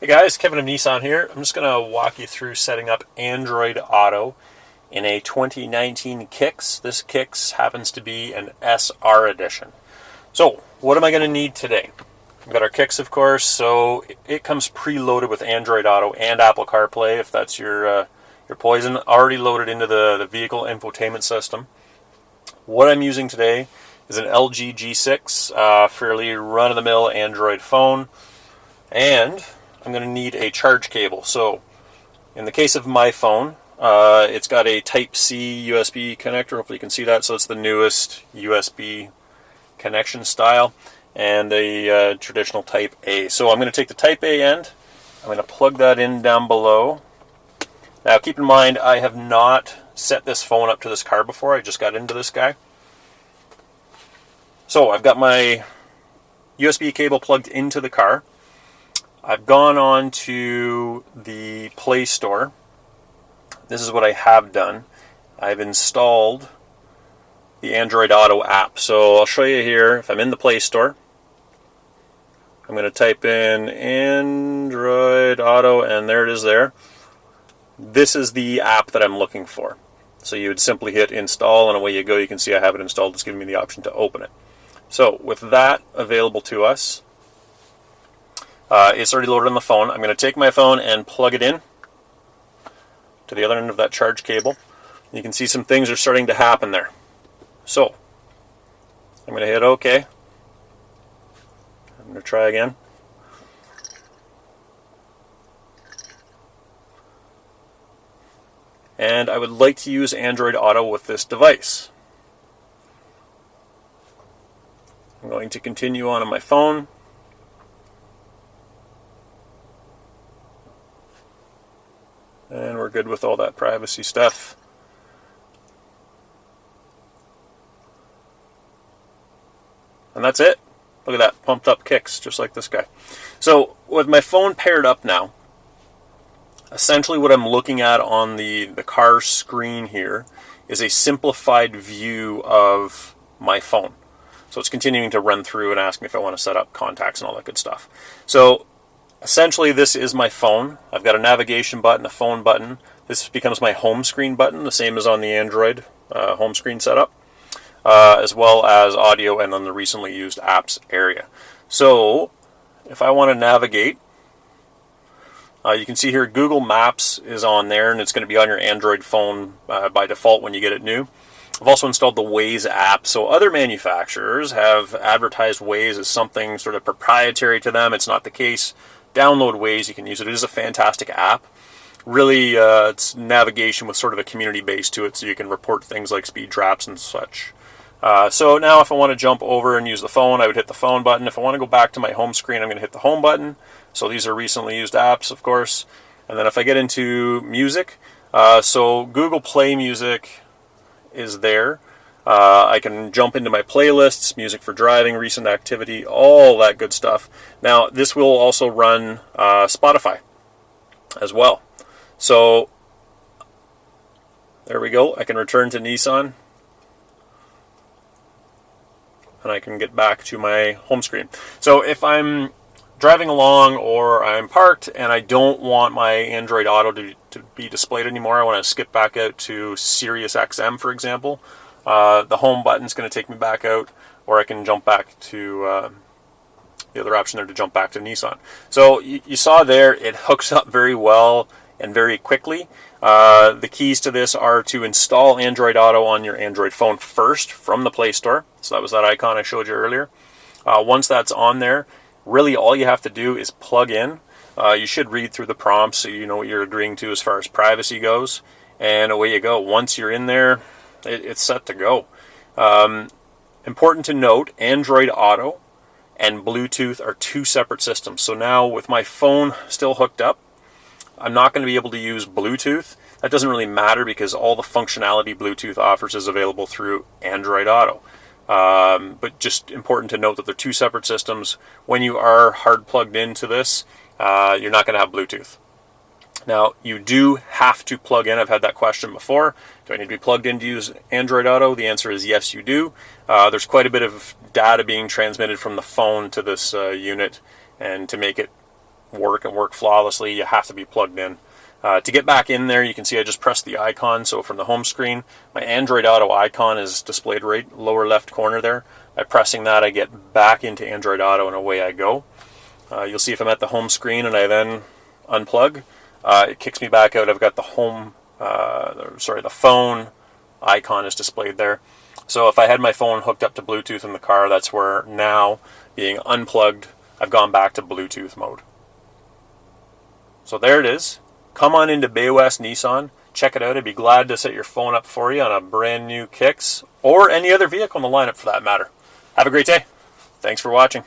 Hey guys, Kevin of Nissan here. I'm just going to walk you through setting up Android Auto in a 2019 Kicks. This Kicks happens to be an SR edition. So, what am I going to need today? We've got our Kicks, of course, so it comes preloaded with Android Auto and Apple CarPlay, if that's your poison, already loaded into the vehicle infotainment system. What I'm using today is an LG G6, fairly run-of-the-mill Android phone, and I'm going to need a charge cable. So, in the case of my phone, it's got a Type-C USB connector. Hopefully you can see that. So it's the newest USB connection style, and a traditional Type-A. So I'm going to take the Type-A end. I'm going to plug that in down below. Now keep in mind, I have not set this phone up to this car before. I just got into this guy. So I've got my USB cable plugged into the car. I've gone on to the Play Store. This is what I have done. I've installed the Android Auto app. So I'll show you here. If I'm in the Play Store, I'm going to type in Android Auto, and there it is there. This is the app that I'm looking for. So you would simply hit install, and away you go. You can see I have it installed. It's giving me the option to open it. So with that available to us, it's already loaded on the phone. I'm going to take my phone and plug it in to the other end of that charge cable. You can see some things are starting to happen there. So, I'm going to hit OK. I'm going to try again. And I would like to use Android Auto with this device. I'm going to continue on my phone. And we're good with all that privacy stuff. And that's it. Look at that, pumped up Kicks, just like this guy. So, with my phone paired up now, essentially what I'm looking at on the car screen here is a simplified view of my phone. So it's continuing to run through and ask me if I want to set up contacts and all that good stuff. So, essentially, this is my phone. I've got a navigation button, a phone button. This becomes my home screen button, the same as on the Android home screen setup, as well as audio and then the recently used apps area. So, if I want to navigate, you can see here Google Maps is on there, and it's going to be on your Android phone by default when you get it new. I've also installed the Waze app. So other manufacturers have advertised Waze as something sort of proprietary to them. It's not the case. Download Waze, you can use it. It is a fantastic app. Really, it's navigation with sort of a community base to it, so you can report things like speed traps and such. So now if I want to jump over and use the phone, I would hit the phone button. If I want to go back to my home screen, I'm going to hit the home button. So these are recently used apps, of course. And then if I get into music, so Google Play Music is there. I can jump into my playlists, music for driving, recent activity, all that good stuff. Now, this will also run Spotify as well. So, there we go. I can return to Nissan, and I can get back to my home screen. So, if I'm driving along or I'm parked and I don't want my Android Auto to be displayed anymore, I want to skip back out to Sirius XM, for example, the home button is going to take me back out, or I can jump back to the other option there to jump back to Nissan. So you saw there, it hooks up very well and very quickly. The keys to this are to install Android Auto on your Android phone first from the Play Store. So that was that icon I showed you earlier. Once that's on there, really all you have to do is plug in. You should read through the prompts so you know what you're agreeing to as far as privacy goes. And away you go. Once you're in there, it's set to go. Important to note, Android Auto and Bluetooth are two separate systems. So now with my phone still hooked up, I'm not going to be able to use Bluetooth. That doesn't really matter because all the functionality Bluetooth offers is available through Android Auto. But just important to note that they're two separate systems. When you are hard plugged into this, you're not going to have Bluetooth. Now, you do have to plug in. I've had that question before. Do I need to be plugged in to use Android Auto? The answer is yes, you do. There's quite a bit of data being transmitted from the phone to this unit, and to make it work and work flawlessly, you have to be plugged in. To get back in there, you can see I just pressed the icon. So from the home screen, my Android Auto icon is displayed right lower left corner there. By pressing that, I get back into Android Auto and away I go. You'll see if I'm at the home screen and I then unplug, it kicks me back out. I've got the phone icon is displayed there. So if I had my phone hooked up to Bluetooth in the car, that's where now, being unplugged, I've gone back to Bluetooth mode. So there it is. Come on into Bay West Nissan. Check it out. I'd be glad to set your phone up for you on a brand new Kicks or any other vehicle in the lineup for that matter. Have a great day. Thanks for watching.